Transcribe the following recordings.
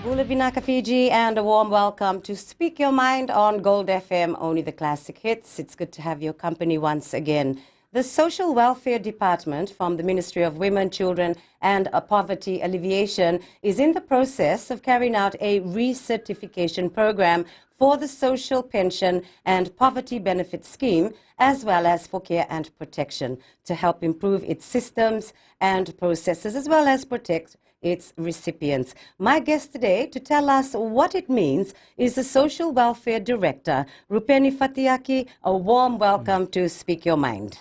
Bula Vinaka Fiji, and a warm welcome to Speak Your Mind on Gold FM, only the classic hits. It's good to have your company once again. The Social Welfare Department from the Ministry of Women, Children and Poverty Alleviation is in the process of carrying out a recertification program for the Social Pension and Poverty Benefit Scheme, as well as for care and protection, to help improve its systems and processes, as well as protect its recipients. My guest today to tell us what it means is the Social Welfare Director, Rupeni Fatiaki. A warm welcome to Speak Your Mind.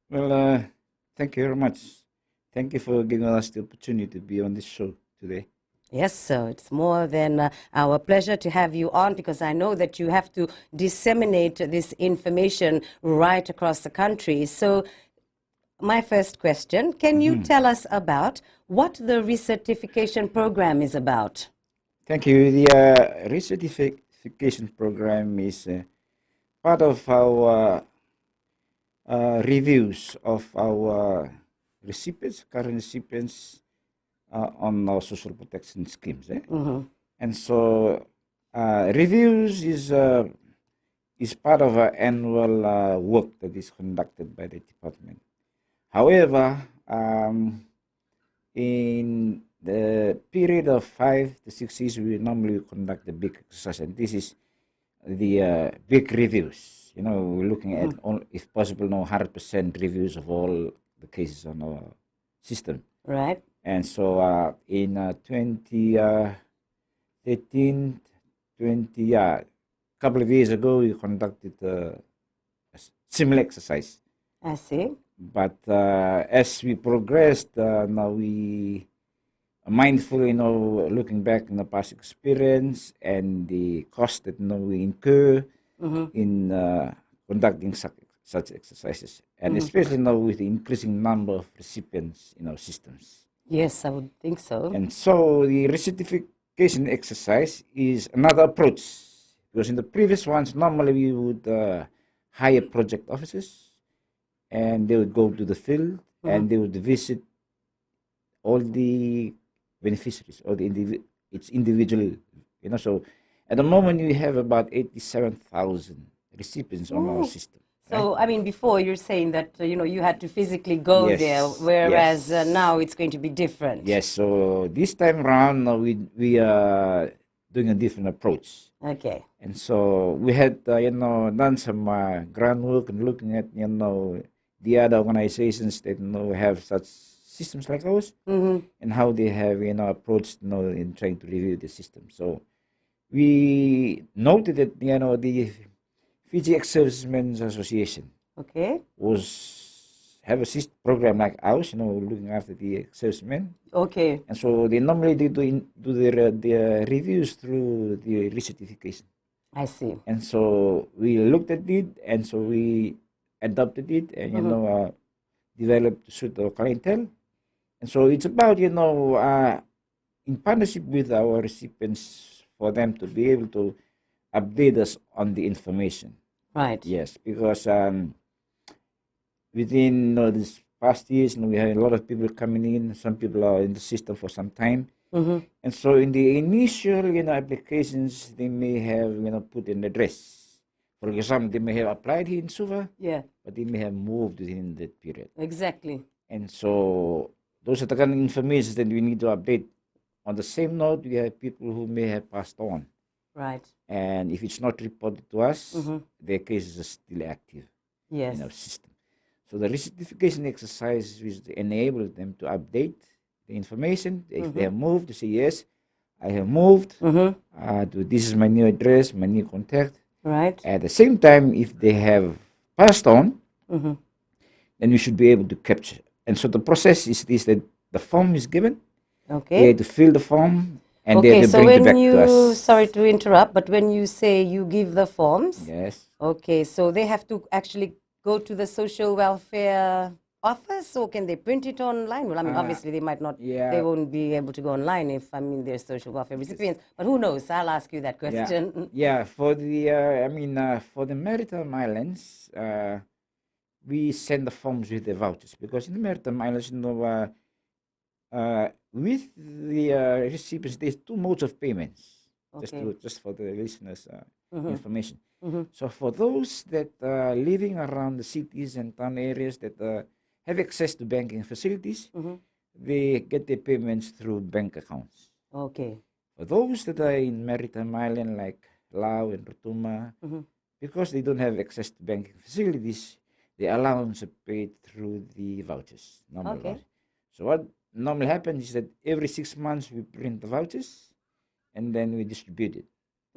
Well, thank you very much. Thank you for giving us the opportunity to be on this show today. Yes, sir. It's more than our pleasure to have you on, because I know that you have to disseminate this information right across the country. So my first question, can you tell us about what the recertification program is about? Thank you. The recertification program is part of our reviews of our recipients, current recipients on our social protection schemes. And so reviews is part of our annual work that is conducted by the department. However, in the period of 5 to 6 years, we normally conduct the big exercise, and this is the big reviews. You know, we're looking at, if possible, 100% reviews of all the cases on our system. Right. And so in 2013, a couple of years ago, we conducted a similar exercise. I see. But as we progressed, now we are mindful, looking back in the past experience and the cost that we incur in conducting such exercises, and especially now with the increasing number of recipients in our systems. Yes, I would think so. And so the recertification exercise is another approach, because in the previous ones, normally we would hire project officers, and they would go to the field and they would visit all the beneficiaries, or it's individual, So at the moment, we have about 87,000 recipients on our system. So, I mean, before you're saying that, you had to physically go Yes, there, whereas yes. now it's going to be different. Yes, so this time around, we are doing a different approach. Okay. And so we had, done some groundwork and looking at, the other organizations that have such systems like ours, and how they have approached in trying to review the system. So we noted that the Fiji Ex-Servicemen's Association have a program like ours, looking after the ex-servicemen. Okay. And so they normally do their reviews through the recertification. I see. And so we looked at it, and so we adopted it, and developed to suit our clientele. And so it's about in partnership with our recipients, for them to be able to update us on the information. Right. Yes, because within these past years, we have a lot of people coming in. Some people are in the system for some time. And so in the initial applications, they may have put an address. For example, they may have applied here in Suva, but they may have moved within that period. Exactly. And so those are the kind of information that we need to update. On the same note, we have people who may have passed on. Right. And if it's not reported to us, their cases are still active in our system. So the recertification exercise is to enable them to update the information. If they have moved, to say, yes, I have moved. This is my new address, my new contact. Right. At the same time, if they have passed on, then we should be able to capture. And so the process is this, that the form is given. Okay. They have to fill the form, and they have to bring it back to us. Sorry to interrupt, but when you say you give the forms, Yes. okay, so they have to actually go to the social welfare office, or can they print it online? Well, I mean, obviously they might not, they won't be able to go online if, they're social welfare recipients, but who knows? I'll ask you that question. Yeah, for the, for the Maritime Islands, we send the forms with the vouchers, because in the Maritime Islands, with the recipients, there's two modes of payments. Okay. Just for the listeners' Mm-hmm. information. Mm-hmm. So for those that are living around the cities and town areas that have access to banking facilities, Mm-hmm. they get their payments through bank accounts. Okay. For those that are in maritime island like Laos and Rotuma, Mm-hmm. because they don't have access to banking facilities, the allowance are paid through the vouchers, normal Okay. vouchers. So what normally happens is that every 6 months we print the vouchers and then we distribute it.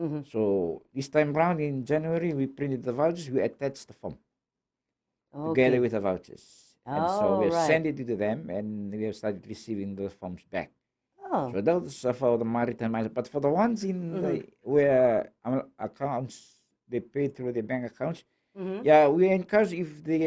Mm-hmm. So this time round in January, we printed the vouchers, we attached the form together Okay. with the vouchers. And so Oh, we have right. sent it to them and we have started receiving those forms back. Oh. So those are for the maritime islands. But for the ones in Mm-hmm. the, where accounts, they pay through the bank accounts, Mm-hmm. yeah, we encourage if they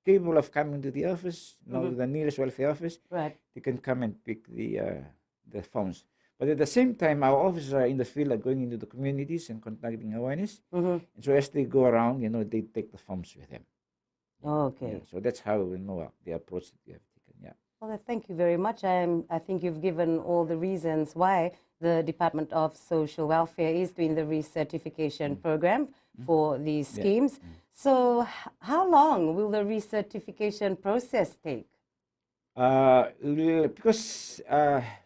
capable of coming to the office, Mm-hmm. the nearest welfare office, Right. they can come and pick the forms. But at the same time, our officers are in the field, are going into the communities and conducting awareness. Mm-hmm. And so as they go around, they take the forms with them. Okay. Yeah. So that's how we know the approach that we have taken. Yeah. Well, thank you very much. I think you've given all the reasons why the Department of Social Welfare is doing the recertification program for these Yeah. schemes. So, how long will the recertification process take? Because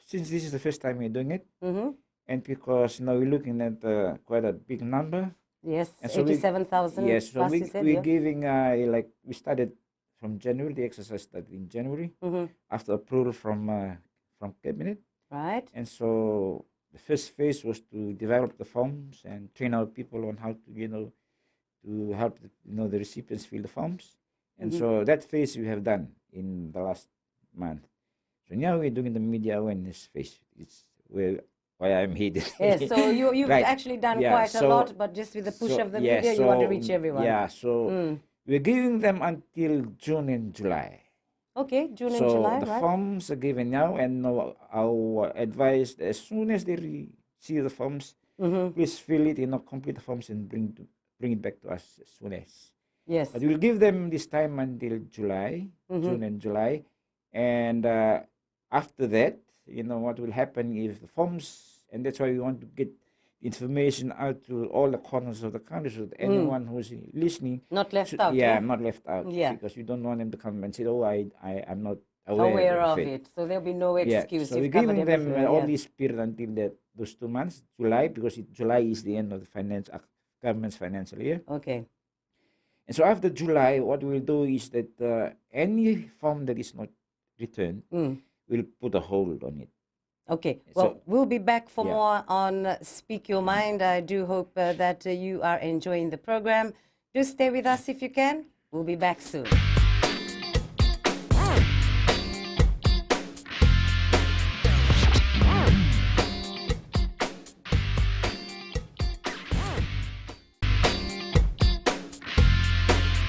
since this is the first time we're doing it, Mm-hmm. and because we're looking at quite a big number, Yes, and so 87,000 yes, so plus, you said, we're yeah? giving we started from January. The exercise started in January Mm-hmm. after approval from cabinet, Right? and so the first phase was to develop the forms and train our people on how to to help the recipients fill the forms, and Mhm. so that phase we have done in the last month. So now we're doing the media awareness phase. It's why I'm here. Yes, so you've Right. actually done Yeah, quite a lot, but just with the push of the yeah, media, you want to reach everyone. Yeah, so Mm. we're giving them until June and July. Okay, June and So July, the right? forms are given now, and our advice as soon as they receive the forms, Mm-hmm. please fill it, complete the forms and bring it back to us as soon as. Yes. But we'll give them this time until July, Mhm. June and July, and after that, what will happen if the forms, and that's why we want to get information out to all the corners of the country so that anyone who's listening, Not left should, out, yeah, yeah? not left out, Yeah. because we don't want them to come and say, oh, I'm not Aware of of it. it. So there'll be no Yeah, excuse. so You've we're covered giving them everything. all Yeah. this period until those 2 months, July, because July is the end of the government's financial year. Okay. And so after July, what we'll do is that any form that is not returned, Mm. we'll put a hold on it. Okay. So- Well, we'll be back for Yeah. more on Speak Your Mind. I do hope that you are enjoying the program. Do stay with us if you can. We'll be back soon.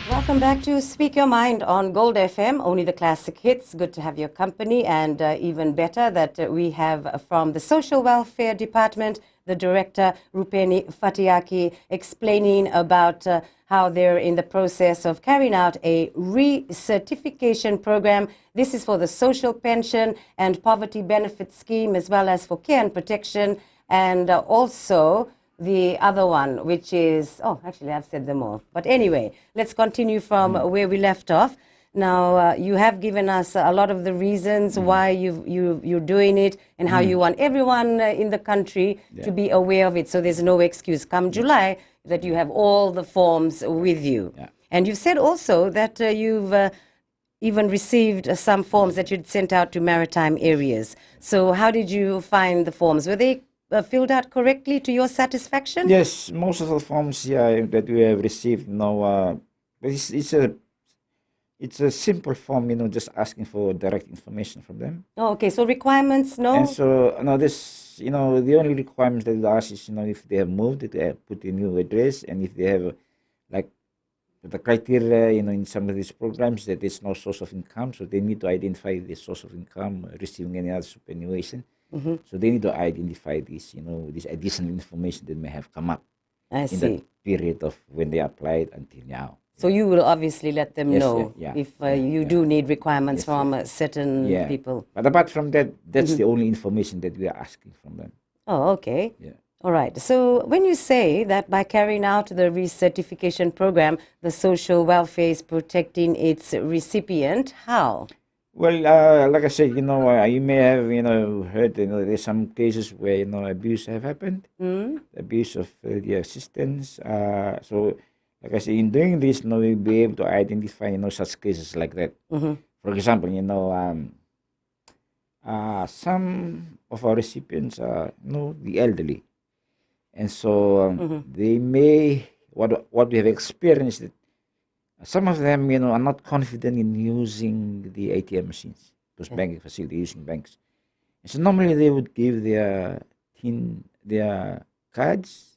Welcome back to Speak Your Mind on Gold FM, only the classic hits. Good to have your company, and even better that we have from the Social Welfare Department, the Director, Rupeni Fatiaki, explaining about how they're in the process of carrying out a recertification program. This is for the social pension and poverty benefit scheme, as well as for care and protection, and also the other one, which is, actually, I've said them all. But anyway, let's continue from where we left off. Now, you have given us a lot of the reasons why you're doing it and how you want everyone in the country to be aware of it. So there's no excuse come July that you have all the forms with you. Yeah. And you've said also that you've even received some forms that you'd sent out to maritime areas. So how did you find the forms? Were they filled out correctly to your satisfaction? Yes, most of the forms that we have received now, it's a simple form, just asking for direct information from them. Oh, okay, so requirements, no? And so the only requirements that we ask is, if they have moved, they have put a new address, and if they have, like, the criteria, in some of these programs that there's no source of income, so they need to identify the source of income, receiving any other superannuation. So they need to identify this, this additional information that may have come up I in see. that period of when they applied until now. So you will obviously let them Yes, know yeah, if yeah, you yeah. do need requirements Yes, from certain Yeah. people. But apart from that, that's the only information that we are asking from them. Oh, okay. Yeah. All right. So when you say that by carrying out the recertification program, the social welfare is protecting its recipient, how? Well, like I said, you may have, heard, there's some cases where, abuse have happened, abuse of the assistance. So, like I said, in doing this, we'll be able to identify, such cases like that. For example, some of our recipients are, the elderly. And so they may, what we have experienced, that some of them, are not confident in using the ATM machines, those banking facilities, using banks. And so normally they would give their cards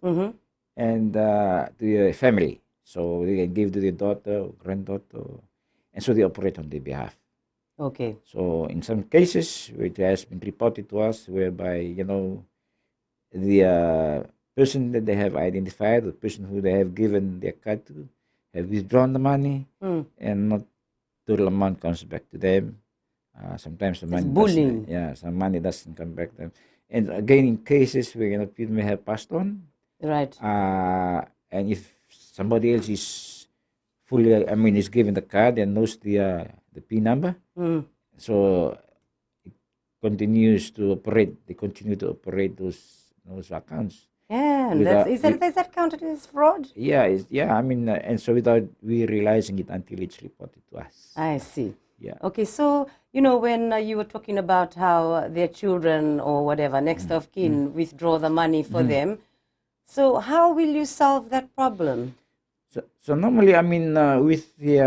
and to their family, so they can give to their daughter or granddaughter, and so they operate on their behalf. Okay. So in some cases, which has been reported to us, whereby the person that they have identified, the person who they have given their card to, have withdrawn the money, and not total amount comes back to them. Sometimes the money bullying. some money doesn't come back to them. And again, in cases where people may have passed on, Right. and if somebody else is is given the card and knows the PIN number, so it continues to operate. They continue to operate those accounts. Yeah, and Without- is that counted as fraud? Yeah, and so without we realizing it until it's reported to us. I see. Yeah. Okay, so when you were talking about how their children or whatever next of kin withdraw the money for them, so how will you solve that problem? So normally, with the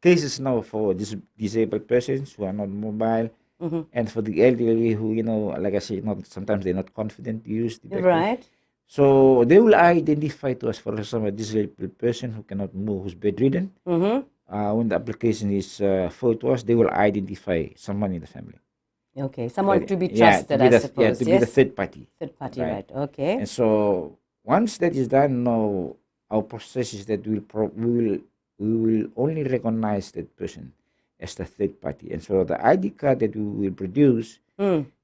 cases now for disabled persons who are not mobile, and for the elderly who, like I said, sometimes they're not confident to use the back door. Right. So they will identify to us, for example, a disabled person who cannot move, who's bedridden. When the application is forwarded to us, they will identify someone in the family. Okay, someone to be Yeah, trusted, to be I the, suppose. to be Yes. the third party. Third party, right? Okay. And so once that is done, now our process is that we will only recognize that person as the third party. And so the ID card that we will produce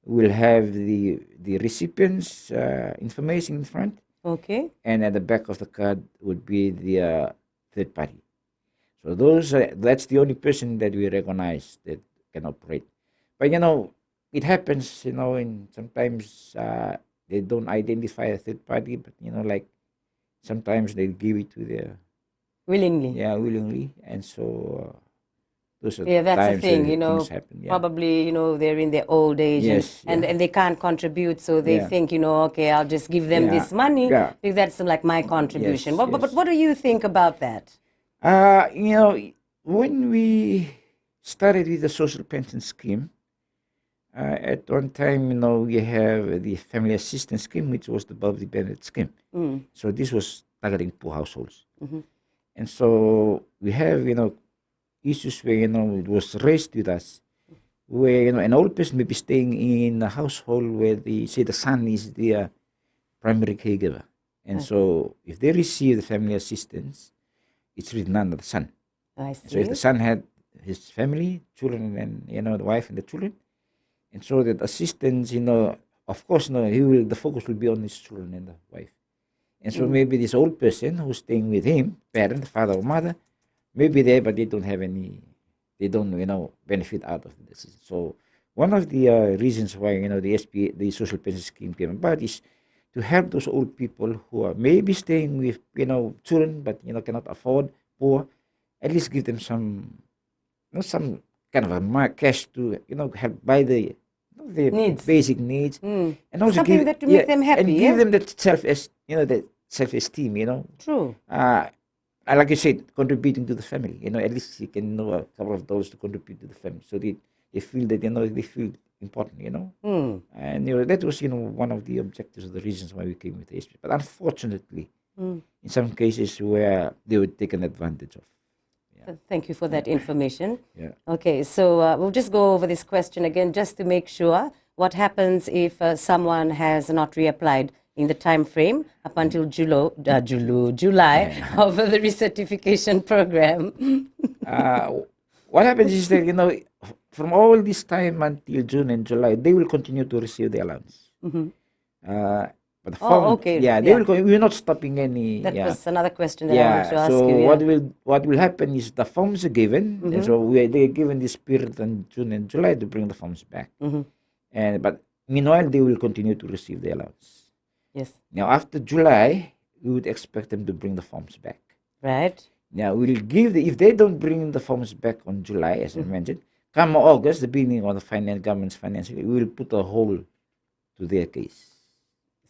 will have the recipient's information in front, Okay. and at the back of the card would be the third party. So that's the only person that we recognize that can operate. But it happens, in sometimes they don't identify a third party, but like sometimes they give it to their Willingly. willingly, and so those are Yeah, that's the times thing, that things happen. Yeah. probably, they're in their old age Yes, and they can't contribute, so they Yeah. think, okay, I'll just give them Yeah, this money yeah. because that's like my contribution. Yes, But yes. what do you think about that? When we started with the social pension scheme, at one time, we have the family assistance scheme, which was the poverty benefit scheme. So this was targeting poor households. And so we have, issues where, it was raised with us, where, an old person may be staying in a household where the son is the primary caregiver. And so if they receive the family assistance, it's written under the son. I So if see. the son had his family, children, and the wife and the children, and so that assistance, of course, the focus will be on his children and the wife. And so maybe this old person who's staying with him, parent, father or mother, may be there, but they don't benefit out of this. So one of the reasons why, the social pension scheme came about is to help those old people who are maybe staying with, children, but, cannot afford, poor, at least give them some kind of a cash to, help buy the Needs. basic needs, and also Something that to make them happy, and yeah? give them that self-esteem. True. Like you said, contributing to the family. At least you can know a couple of dollars to contribute to the family, so they feel that they feel important. And that was one of the objectives, of the reasons why we came with the SP. But unfortunately, in some cases where they were taken advantage of. Thank you for that information. Yeah. Okay, so we'll just go over this question again just to make sure. What happens if someone has not reapplied in the time frame up until July of the recertification program. What happens is that, from all this time until June and July, they will continue to receive the allowance. But the form, okay. they will. We're not stopping any. That was another question that I wanted to ask so you. what will happen is the forms are given, and so they're given this period in June and July to bring the forms back. But meanwhile, they will continue to receive the allowance. Yes. Now, after July, we would expect them to bring the forms back. Right. Now, we'll give if they don't bring the forms back on July, as I mentioned, come August, the beginning of the government's financial, we will put a hold to their case.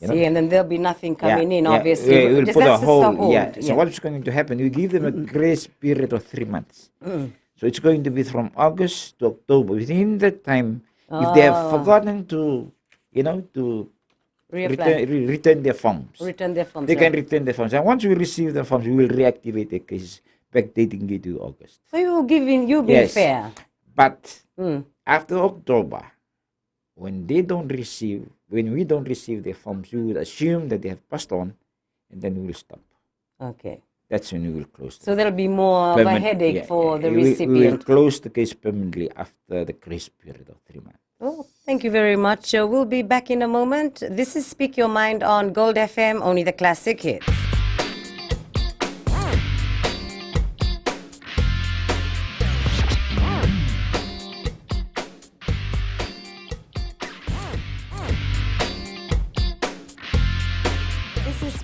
And then there'll be nothing coming in, obviously. We will put a hold. So what's going to happen? We give them a grace period of 3 months. So it's going to be from August to October. Within that time, if they have forgotten to, to return their forms. They can return their forms. And once we receive the forms, we will reactivate the case, backdating it to August. So you're being fair. But after October, when we don't receive their forms, we will assume that they have passed on, and then we will stop. Okay. That's when we will close. So there'll be more of a headache for the recipient. We will close the case permanently after the grace period of 3 months. Oh, thank you very much. We'll be back in a moment. This is Speak Your Mind on Gold FM, only the classic hits.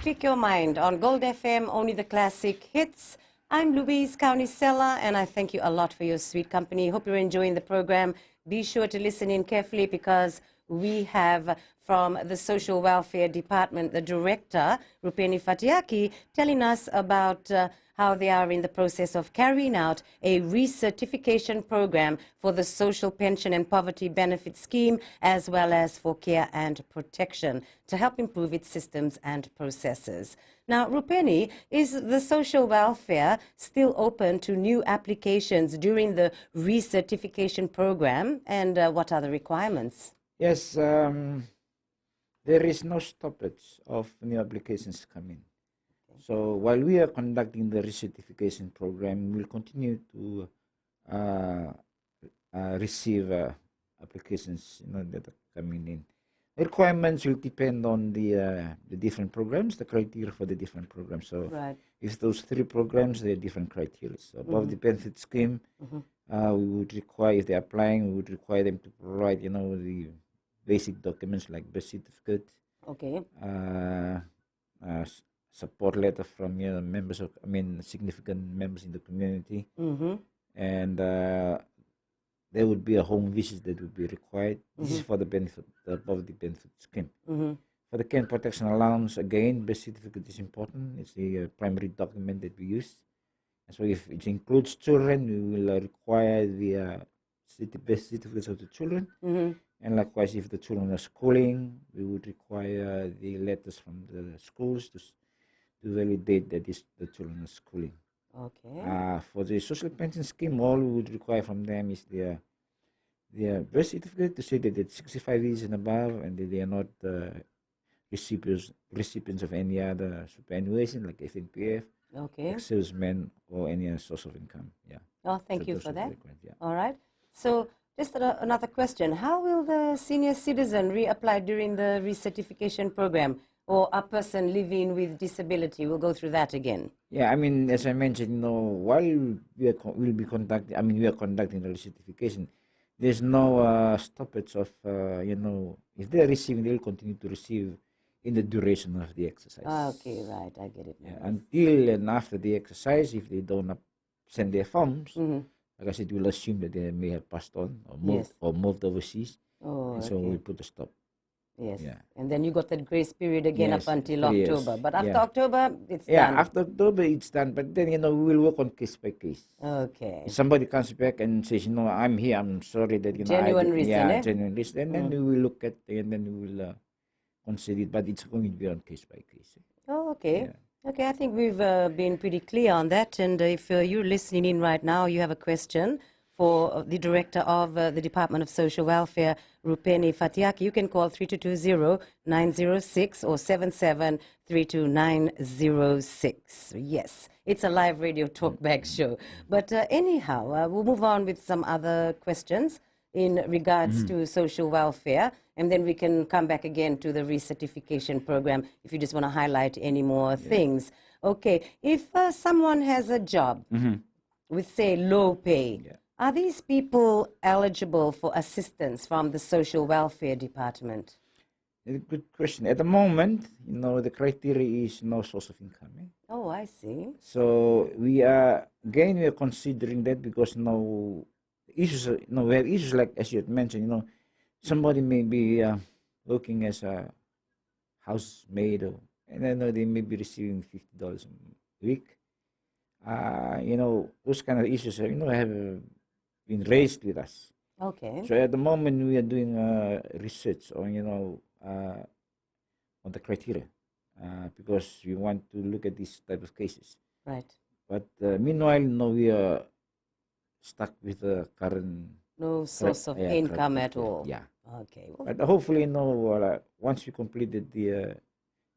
Speak Your Mind on Gold FM, only the classic hits. I'm Louise Kaunisela, and I thank you a lot for your sweet company. Hope you're enjoying the program. Be sure to listen in carefully because we have from the Social Welfare Department, the Director, Rupeni Fatiaki, telling us about how they are in the process of carrying out a recertification program for the Social Pension and Poverty Benefit Scheme, as well as for care and protection, to help improve its systems and processes. Now, Rupeni, is the social welfare still open to new applications during the recertification program, and what are the requirements? Yes, there is no stoppage of new applications coming. So while we are conducting the recertification program, we'll continue to receive applications that are coming in. The requirements will depend on the different programs, the criteria for the different programs. So if those 3 programs, there are different criteria. So above the benefit scheme, we would require, if they're applying, we would require them to provide, the basic documents like birth certificate. Okay. Support letter from members of, significant members in the community, and there would be a home visit that would be required. This is for the benefit, the poverty benefit scheme. For the care and protection allowance, again, birth certificate is important. It's the primary document that we use. And so if it includes children, we will require the birth certificates of the children. And likewise, if the children are schooling, we would require the letters from the schools to validate that the children are schooling. Okay. For the social pension scheme, all we would require from them is their birth certificate to say that they're 65 years and above, and that they are not recipients of any other superannuation like FNPF, ex-servicemen, or any other source of income. Yeah. Oh, thank you for that. All right. So just another question: how will the senior citizen reapply during the recertification program? Or a person living with disability? We'll go through that again. Yeah, as I mentioned, while we are conducting the recertification, there's no stoppage of, if they are receiving, they will continue to receive in the duration of the exercise. Okay, right, I get it. Yeah, until and after the exercise, if they don't send their forms, like I said, we'll assume that they may have passed on or moved overseas, and so we'll put a stop. Yes. Yeah. And then you got that grace period again up until October. But after October, it's done. Yeah, after October, it's done. But then, we will work on case by case. Okay. If somebody comes back and says, I'm here, I'm sorry that, genuine reason, genuine reason. And then we will look at it and then we will consider it. But it's going to be on case by case. Oh, okay. Yeah. Okay, I think we've been pretty clear on that. And if you're listening in right now, you have a question for the Director of the Department of Social Welfare, Rupeni Fatiaki. You can call 3220-906 or 77-32906. Yes, it's a live radio talkback show. But anyhow, we'll move on with some other questions in regards to social welfare, and then we can come back again to the recertification program if you just want to highlight any more things. Okay, if someone has a job with, say, low pay, are these people eligible for assistance from the social welfare department? A good question. At the moment, the criteria is no source of income. Oh, I see. So we are considering that because issues, we have issues like, as you had mentioned, somebody may be working as a housemaid, and they may be receiving $50 a week. Those kind of issues, have been raised with us. Okay. So at the moment, we are doing research on, on the criteria, because we want to look at this type of cases. Right. But meanwhile, we are stuck with the current No source of income at all. Yeah. Okay. But hopefully, once we completed the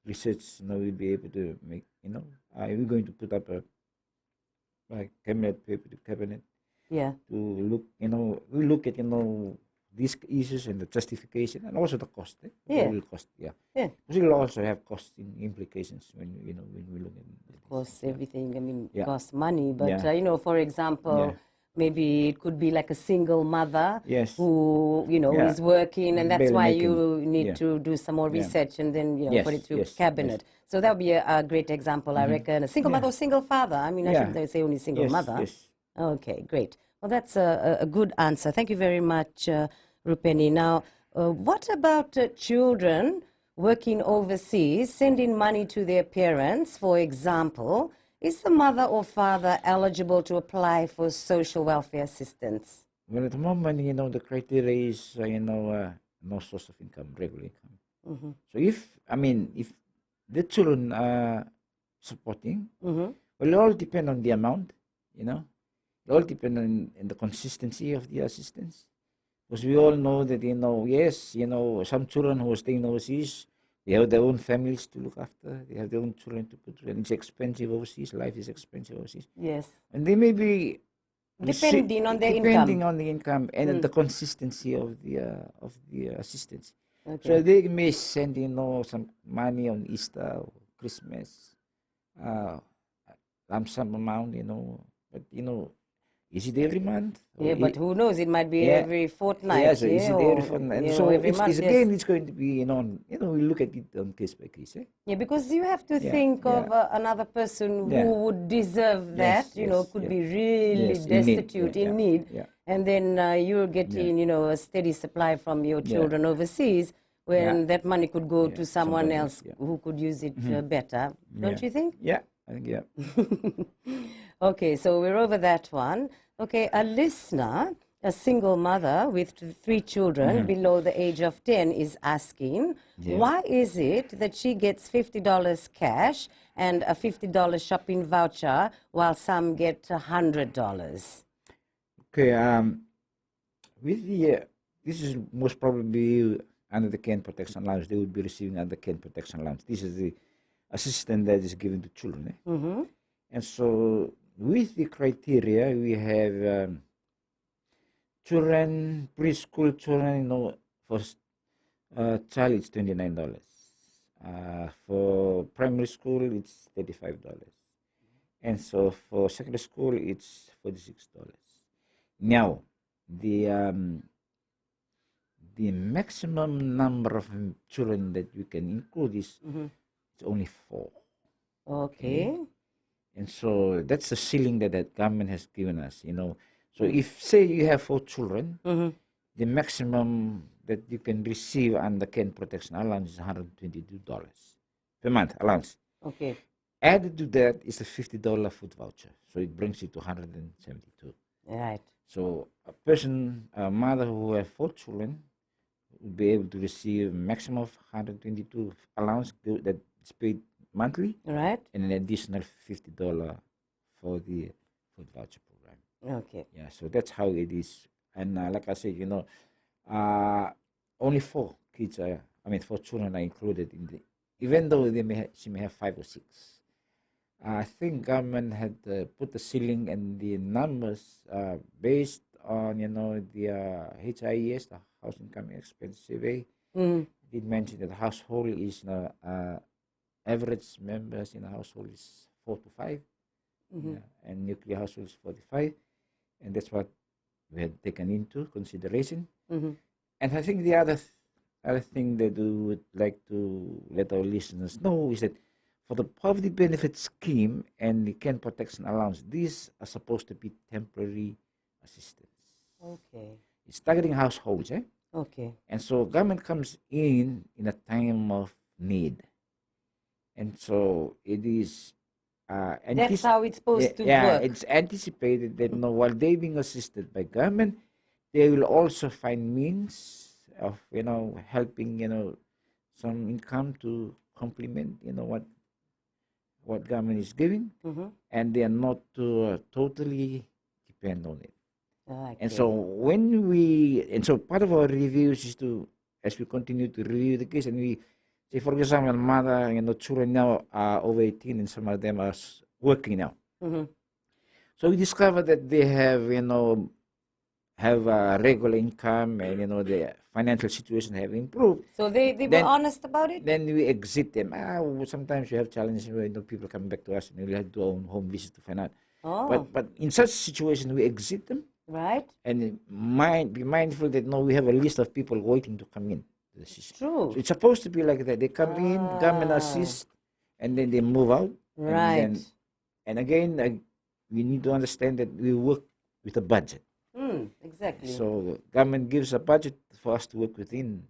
research, we'll be able to make, we're going to put up a cabinet paper to cabinet. Yeah. To look, we look at, these issues and the justification and also the cost. Yeah. It will cost, Yeah. Because it will also have cost implications when we look at it. Of course, everything, Yeah. costs money. But, Yeah. for example, Yeah. maybe it could be like a single mother Yes. who, Yeah. is working, and that's Barely why making- you need yeah. to do some more Yeah. research and then, Yes, put it through yes, cabinet. So that would be a great example, I reckon. A single Yeah. mother or single father. I mean, I Yeah. shouldn't say only single Yes, mother. yes. Okay, great. Well, that's a good answer. Thank you very much, Rupeni. Now, what about children working overseas, sending money to their parents, for example? Is the mother or father eligible to apply for social welfare assistance? Well, at the moment, the criteria is, no source of income, regular income. So if the children are supporting, well, it all depends on the amount, It all depends on the consistency of the assistance. Because we all know that, yes, some children who are staying overseas, they have their own families to look after. They have their own children to put, and it's expensive overseas. Life is expensive overseas. Yes. And they may be Depending on their depending income. on the income and the consistency of the assistance. Okay. So they may send some money on Easter or Christmas, lump sum amount, but is it every month? Yeah, but who knows? It might be Yeah. every fortnight. Yeah, so is it every or, fortnight? you So know, every it's month. Yes. again, it's going to be, we look at it on case by case. Yeah, because you have to Yeah, think of yeah. Another person Yeah. who would deserve that, Yes, yes, could yeah. be really Yes, in need, destitute, yeah, in yeah, need. yeah. And then you're getting, a steady supply from your Yeah. children overseas when Yeah. that money could go Yeah, to someone somebody else else, who could use it better. Don't Yeah. you think? Yeah, I think, yeah. Okay, so we're over that one. Okay, a listener, a single mother with 3 children below the age of 10 is asking, Yeah. why is it that she gets $50 cash and a $50 shopping voucher while some get $100? Okay, with the, this is most probably under the Cane Protection Allowance. They would be receiving under Cane Protection Allowance. This is the assistance that is given to children. And so with the criteria, we have children, preschool children, for child it's $29. For primary school, it's $35. And so for secondary school, it's $46. Now, the maximum number of children that we can include is it's only 4. Okay. And so that's the ceiling that the government has given us, So if, say, you have 4 children, the maximum that you can receive under Cane Protection Allowance is $122 per month allowance. Okay. Added to that is a $50 food voucher. So it brings it to $172. Right. So a mother who has 4 children will be able to receive a maximum of $122 allowance that is paid monthly, Right. and an additional $50 for the food voucher program. Okay. Yeah, so that's how it is. And like I said, uh, only 4 kids I mean, 4 children are included in the, even though she may have 5 or 6. I think government had put the ceiling and the numbers based on, the HIES, the House Income Expense Survey. Mm. Did mention that the household is, average members in the household is 4 to 5, Mm-hmm. yeah, and nuclear household is 45, and that's what we had taken into consideration. Mm-hmm. And I think the other thing that we would like to let our listeners know is that for the poverty benefit scheme and the Can Protection Allowance, these are supposed to be temporary assistance. Okay. It's targeting households, eh? Okay. And so government comes in a time of need. And so it is That's how it's supposed to yeah, work. it's anticipated that while they being assisted by government, they will also find means of helping some income to complement what government is giving, Mm-hmm. and they are not to totally depend on it. And so Okay. part of our reviews is to, as we continue to review the case, and we say, for example, mother, children now are over 18, and some of them are working now. Mm-hmm. So we discovered that they have a regular income, and their financial situation have improved. So they were Then honest about it? then we exit them. Sometimes we have challenges where people come back to us, and we have to do our own home visit to find out. Oh, But in such situation, we exit them, right. and be mindful that we have a list of people waiting to come in to the system. So True. it's supposed to be like that. They come in, government Ah, assist, and then they move out. And right. then, and again, we need to understand that we work with a budget. Exactly. So government gives a budget for us to work within.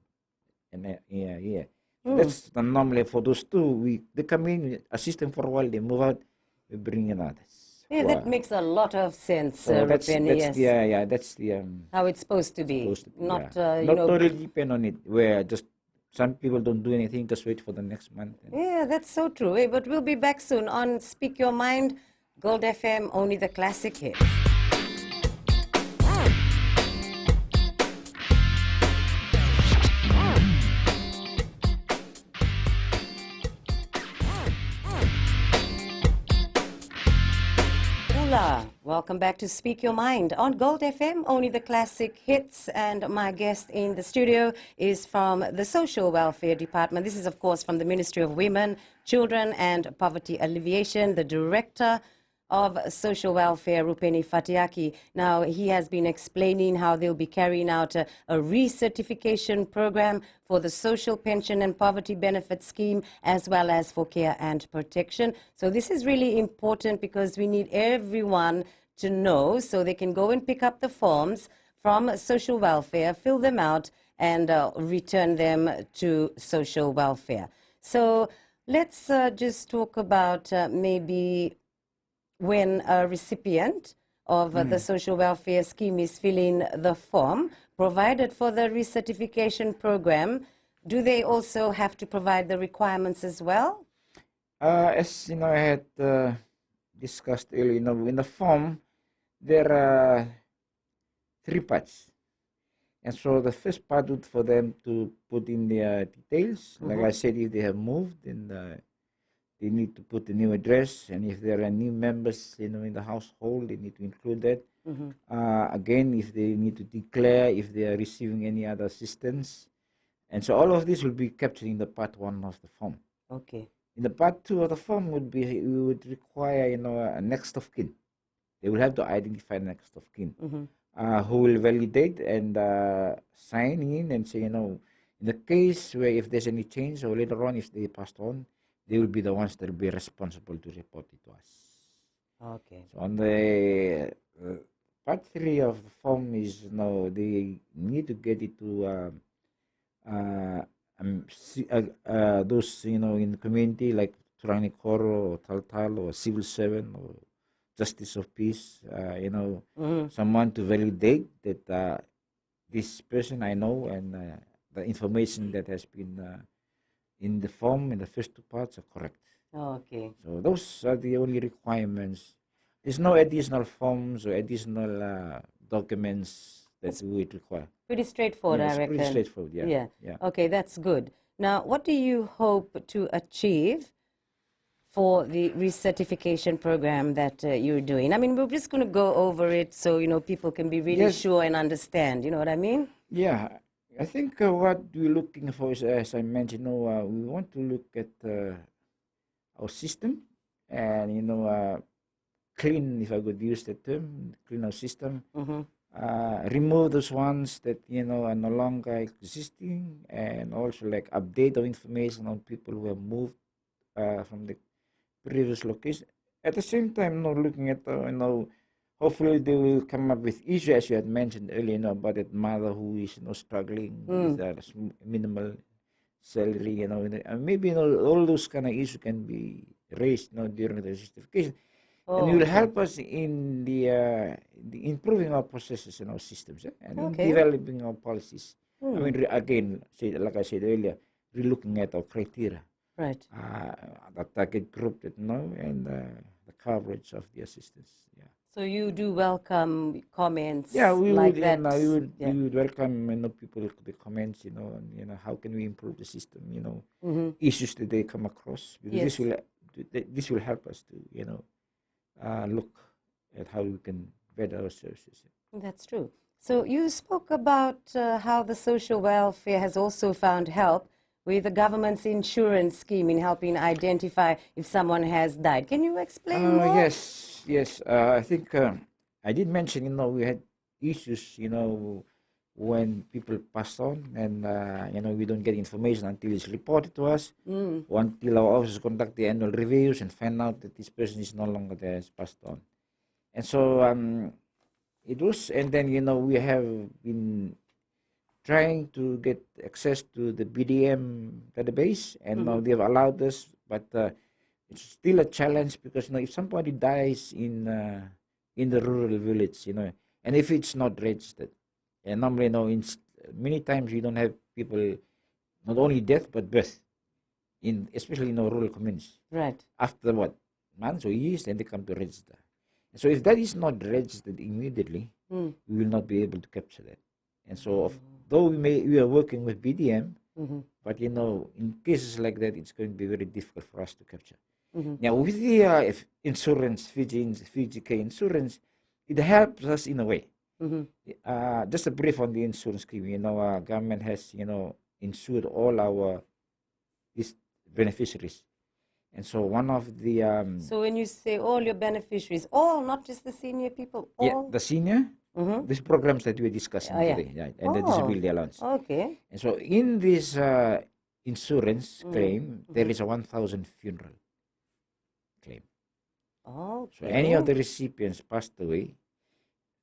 And yeah. So Mm. that's normally for those two. They come in, assist them for a while, they move out, we bring in others. Yeah, that makes a lot of sense, So Rupeni, yes. that's the How it's supposed to be. supposed to be, Not, not totally depend on it. Where just some people don't do anything, just wait for the next month. Yeah, that's so true. Hey, but we'll be back soon on Speak Your Mind, Gold FM, only the classic hits. Hola, welcome back to Speak Your Mind on Gold FM, only the classic hits. And my guest in the studio is from the Social Welfare Department. This is, of course, from the Ministry of Women, Children and Poverty Alleviation, the Director of Social Welfare, Rupeni Fatiaki. Now, he has been explaining how they'll be carrying out a recertification program for the Social Pension and Poverty Benefit Scheme, as well as for care and protection. So this is really important because we need everyone to know so they can go and pick up the forms from social welfare, fill them out, and return them to social welfare. So let's just talk about maybe when a recipient of the social welfare scheme is filling the form provided for the recertification program, do they also have to provide the requirements as well? As I had discussed earlier, in the form there are 3 parts. And so the first part would for them to put in their details. Like I said, if they have moved, then they need to put the new address, and if there are new members, in the household, they need to include that. Again, if they need to declare if they are receiving any other assistance, and so all of this will be captured in the part 1 of the form. Okay. In the part 2 of the form we would require, a next of kin. They will have to identify next of kin, who will validate and sign in and say, in the case where if there's any change or later on if they passed on, they will be the ones that will be responsible to report it to us. Okay. So on the part 3 of the form is they need to get it to those in the community like Turani Koro or Taltal or civil servant or justice of peace. Someone to validate that this person I know and the information that has been in the form in the first 2 parts are correct. Okay. So those are the only requirements. there's no additional forms or additional documents that we would require. Pretty straightforward, Yeah, I it's reckon. pretty straightforward. Yeah. Yeah. Yeah. Okay, that's good. Now, what do you hope to achieve for the recertification program that you're doing? I mean, we're just going to go over it so, people can be really Yes. sure and understand. You know what I mean? Yeah, I think what we're looking for is, as I mentioned, we want to look at our system and clean, if I could use the term, clean our system. Mm-hmm. Remove those ones that are no longer existing, and also like update our information on people who have moved from the previous location. At the same time, looking at hopefully they will come up with issues, as you had mentioned earlier, about that mother who is struggling with minimal salary, and maybe all those kind of issues can be raised during the justification. And it will help us in the improving our processes and our systems, and in developing our policies. I mean, again, like I said earlier, we're looking at our criteria, Right. the target group that and the coverage of the assistance. Yeah. So you do welcome comments Yeah, we like would, that. we would welcome people the comments, and how can we improve the system, issues that they come across, because this will help us to look at how we can better our services. That's true. So you spoke about how the social welfare has also found help with the government's insurance scheme in helping identify if someone has died. Can you explain more? Yes. I think I did mention, we had issues, when people pass on, and we don't get information until it's reported to us, or until our officers conduct the annual reviews and find out that this person is no longer there, has passed on. And so it was, and then we have been trying to get access to the BDM database, and now they've allowed us, but it's still a challenge, because if somebody dies in the rural village, and if it's not registered, and normally, many times we don't have people, not only death but birth, especially in rural communities. Right. After months or years, then they come to register. So if that is not registered immediately, we will not be able to capture that. And so, though we are working with BDM, but in cases like that, it's going to be very difficult for us to capture. Now, with the insurance, Fiji Care insurance, it helps us in a way. Just a brief on the insurance scheme. Our government has insured all our beneficiaries, and so one of the So when you say all your beneficiaries, all, not just the senior people, all? yeah, the senior, these programs that we're discussing today, and the disability allowance. Okay. And so in this insurance claim, there is a 1,000 funeral claim. Okay. So any of the recipients passed away,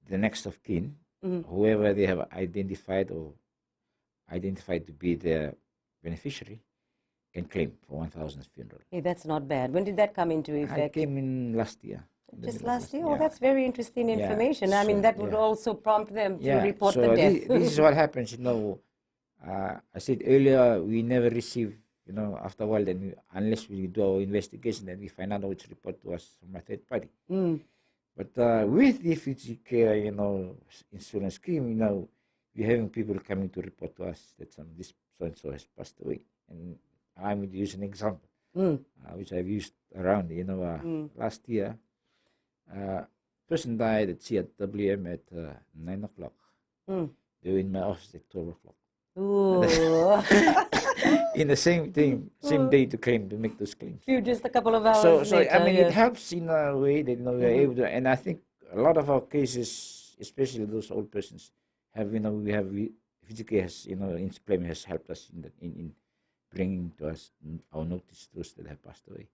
the next of kin, whoever they have identified to be the beneficiary, can claim for 1,000 funeral. Hey, that's not bad. When did that come into I effect? came in last year. Just last year? Oh, that's very interesting information. I mean, So, that would also prompt them to report so the death. this is what happens, I said earlier, we never receive, after a while, then unless we do our investigation, then we find out which report to us from a third party. But with the Fiji Care, insurance scheme, we're having people coming to report to us that this so-and-so has passed away. And I would use an example, which I've used around, last year, person died at CWM at 9 o'clock. They were in my office at 12 o'clock. Ooh. In the same day to make those claims. Just a couple of hours So later. I mean, it helps in a way that we're able to, and I think a lot of our cases, especially those old persons, Fiji Care has, in claim has helped us in bringing to us our notice those that have passed away.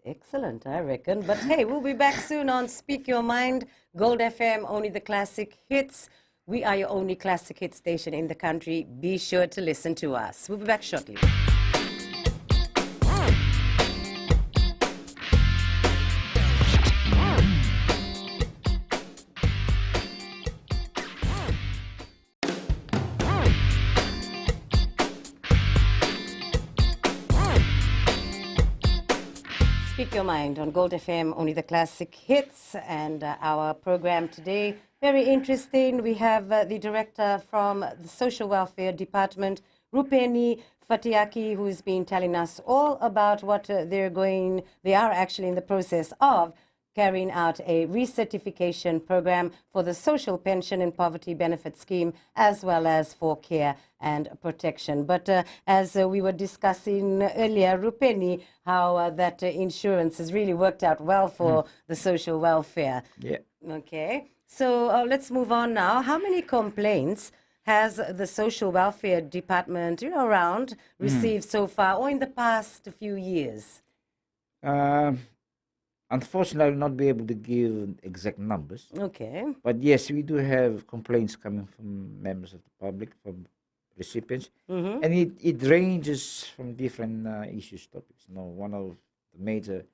Excellent, I reckon. But hey, we'll be back soon on Speak Your Mind, Gold FM, only the classic hits. We are your only classic hit station in the country. Be sure to listen to us. We'll be back shortly. Speak Your Mind on Gold FM, only the classic hits. And our program today, very interesting. We have the director from the Social Welfare Department, Rupeni Fatiaki, who's been telling us all about what they are actually in the process of carrying out a recertification program for the Social Pension and Poverty Benefit Scheme, as well as for care and protection. But as we were discussing earlier, Rupeni, how that insurance has really worked out well for the social welfare. Yeah. Okay, so let's move on now. How many complaints has the Social Welfare Department, around received so far, or in the past few years? Unfortunately, I will not be able to give exact numbers. Okay. But yes, we do have complaints coming from members of the public, from recipients, and it ranges from different issues, topics. One of the major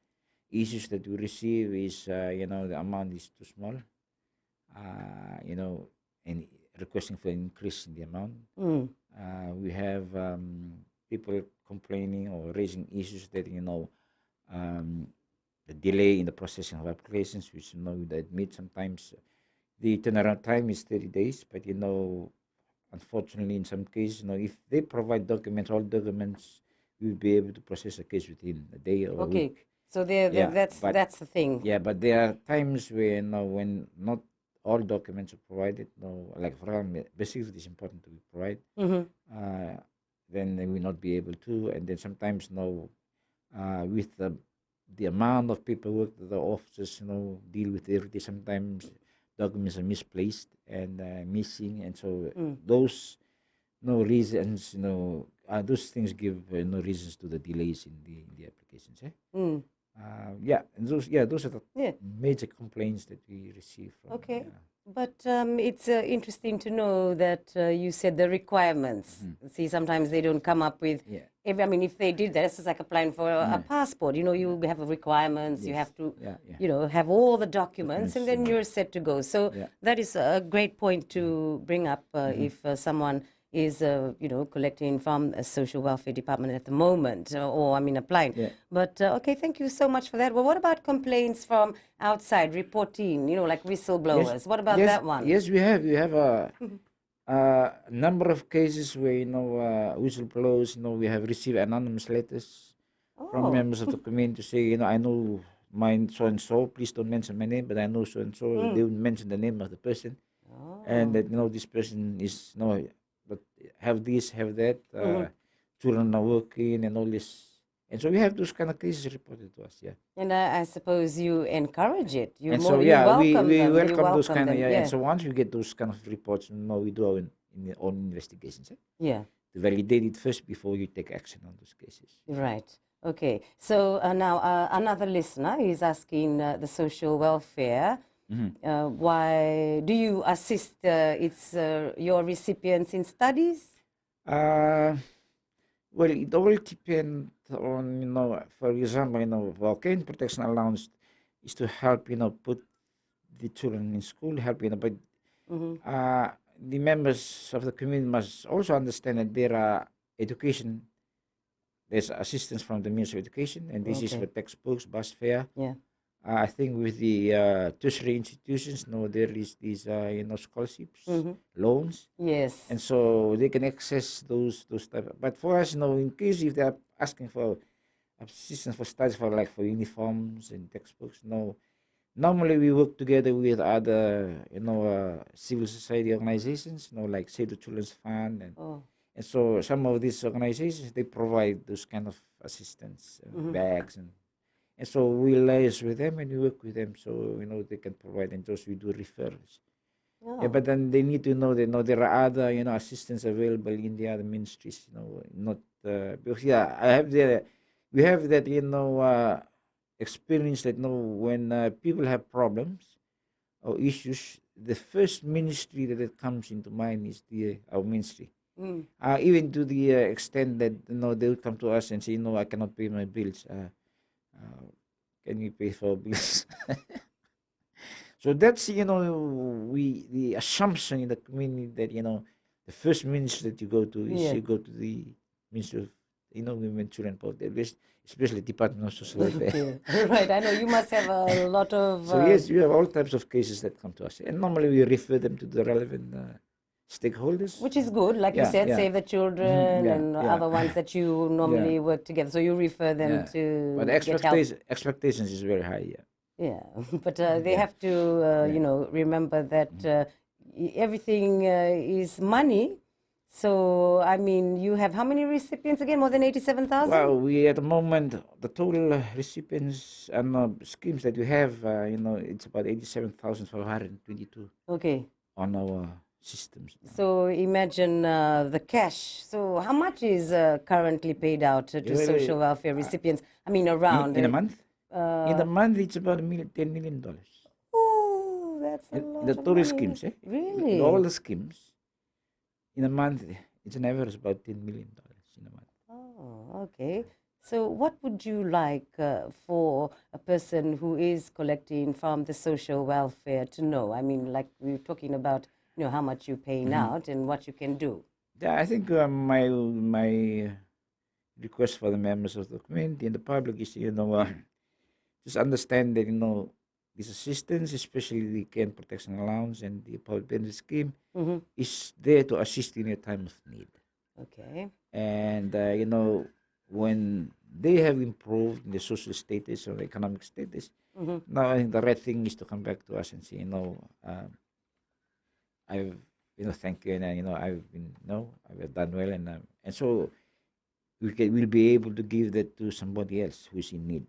issues that we receive is, the amount is too small, and requesting for an increase in the amount. We have people complaining or raising issues that, the delay in the processing of applications, which we admit sometimes the turnaround time is 30 days, but unfortunately in some cases, if they provide documents, all documents, we'll be able to process a case within a day or a week. So that's the thing. Yeah, but there are times where when not all documents are provided, like for example, basically it is important to be provided, then they will not be able to, and then sometimes with the amount of paperwork that the officers deal with every day, sometimes documents are misplaced and missing, and so those reasons, those things give no reasons to the delays in the applications. And those are the major complaints that we receive from. Okay. But it's interesting to know that you said the requirements. See, sometimes they don't come up with. If they did that, it's just like applying for a passport. You have requirements. You have to, have all the documents, and then you're set to go. So that is a great point to bring up if someone is, collecting from a social welfare department at the moment, or applying. But okay, thank you so much for that. Well, what about complaints from outside reporting? Like whistleblowers. Yes, What about yes, that one? Yes, we have. We have a number of cases where whistleblowers. We have received anonymous letters from members of the community to say, I know mine so and so. Please don't mention my name, but I know so and so. They will mention the name of the person, and that this person is but have this, have that. Children are working and all this. And so we have those kind of cases reported to us, And I suppose you encourage it. You and welcome we them. You welcome those kind of, them, And so once we get those kind of reports, we do our own investigations. Yeah. To validate it first before you take action on those cases. Right. Okay. So now another listener is asking the social welfare. Why do you assist your recipients in studies? Well, it all depends on, for example, volcano protection allowance is to help, put the children in school, help, but the members of the community must also understand that there are education, there's assistance from the Ministry of Education, and this is for textbooks, bus fare. Yeah. I think with the tertiary institutions, there is these, scholarships, loans. Yes. And so they can access those type. But for us, in case if they are asking for assistance for studies, for uniforms and textbooks, normally we work together with other, civil society organizations, like Save the Children's Fund, and so some of these organizations, they provide those kind of assistance, bags, and so we liaise with them and we work with them, so they can provide, and those we do referrals. But then they need to know that there are other assistance available in the other ministries. Not because we have that experience that when people have problems or issues, the first ministry that comes into mind is our ministry. Even to the extent that they will come to us and say, I cannot pay my bills. Can you pay for bills? So that's the assumption in the community that the first ministry that you go to is you go to the Ministry of women, children, especially Department of Social Welfare. Okay. Right. I know you must have a lot of. So yes, you have all types of cases that come to us, and normally we refer them to the relevant stakeholders. Which is good, like you Yeah, said, yeah. Save the Children Yeah, and yeah. other ones that you normally work together. So you refer them Yeah. to But get help. expectations is very high. Yeah. Yeah, but they have to, remember that everything is money. So, I mean, you have how many recipients again? More than 87,000? Well, we at the moment the total recipients and schemes that we have, it's about 87,522 Okay. on our systems. So imagine the cash. So how much is currently paid out to Well, social welfare recipients? I mean, around. In a month? In a month, it's about $10 million. Oh, that's a lot The of total money. schemes, eh? Really? In all the schemes, in a month, it's an average about $10 million in a month. Oh, okay. So, what would you like for a person who is collecting from the social welfare to know? I mean, like we were talking about, how much you're paying out and what you can do. Yeah, I think my request for the members of the community and the public is, just understand that, this assistance, especially the care and protection allowance and the public benefit scheme, is there to assist in your time of need. Okay. And, when they have improved in the social status or the economic status, now I think the right thing is to come back to us and say, I've, thank you, and I've been, I've done well, and so we'll be able to give that to somebody else who's in need.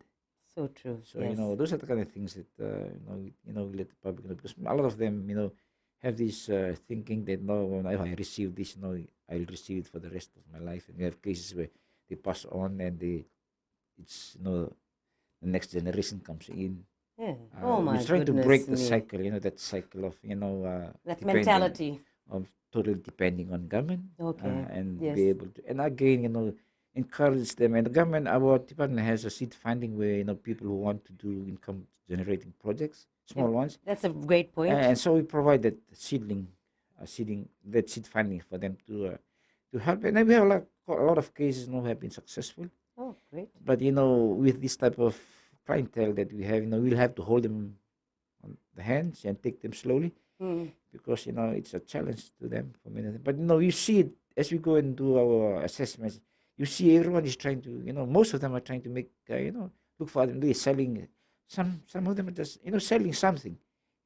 So true. So yes. those are the kind of things that we let the public know, because a lot of them have this thinking that when I receive this, I'll receive it for the rest of my life, and we have cases where they pass on and it's the next generation comes in. Yeah. Oh my We're trying to goodness break the me. cycle, that cycle of That depending- mentality. of totally depending on government, Okay. and Yes. be able to, and again, encourage them. And the government, our department has a seed funding where people who want to do income generating projects, small ones, That's a great point. and so we provide that seed funding for them to help. And then we have a lot of cases now have been successful. Oh, great. But with this type of clientele that we have, we'll have to hold them on the hands and take them slowly, because it's a challenge to them for many of them. But you see it as we go and do our assessments. You see everyone is trying to, most of them are trying to make, look for them. They're selling. Some of them are just, selling something.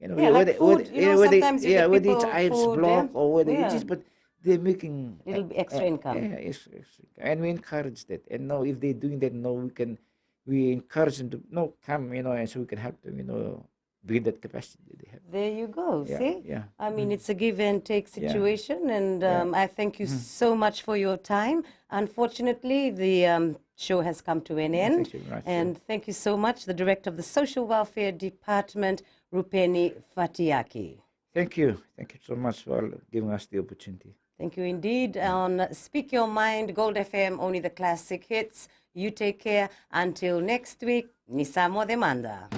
Yeah, like food, sometimes you get whether it's people IELTS food, block or whether yeah. it is, but they're making Little bit extra income. Yeah, extra income. And we encourage that. And now, if they're doing that, we encourage them to come, and so we can help them, build that capacity that they have. There you go. Yeah, See? yeah. I mean, it's a give and take situation. And I thank you so much for your time. Unfortunately, the show has come to an end. Thank you very much. And thank you so much, the Director of the Social Welfare Department, Rupeni Fatiaki. Thank you. Thank you so much for giving us the opportunity. Thank you indeed. On Speak Your Mind, Gold FM, only the classic hits. You take care. Until next week, Nisamo Demanda.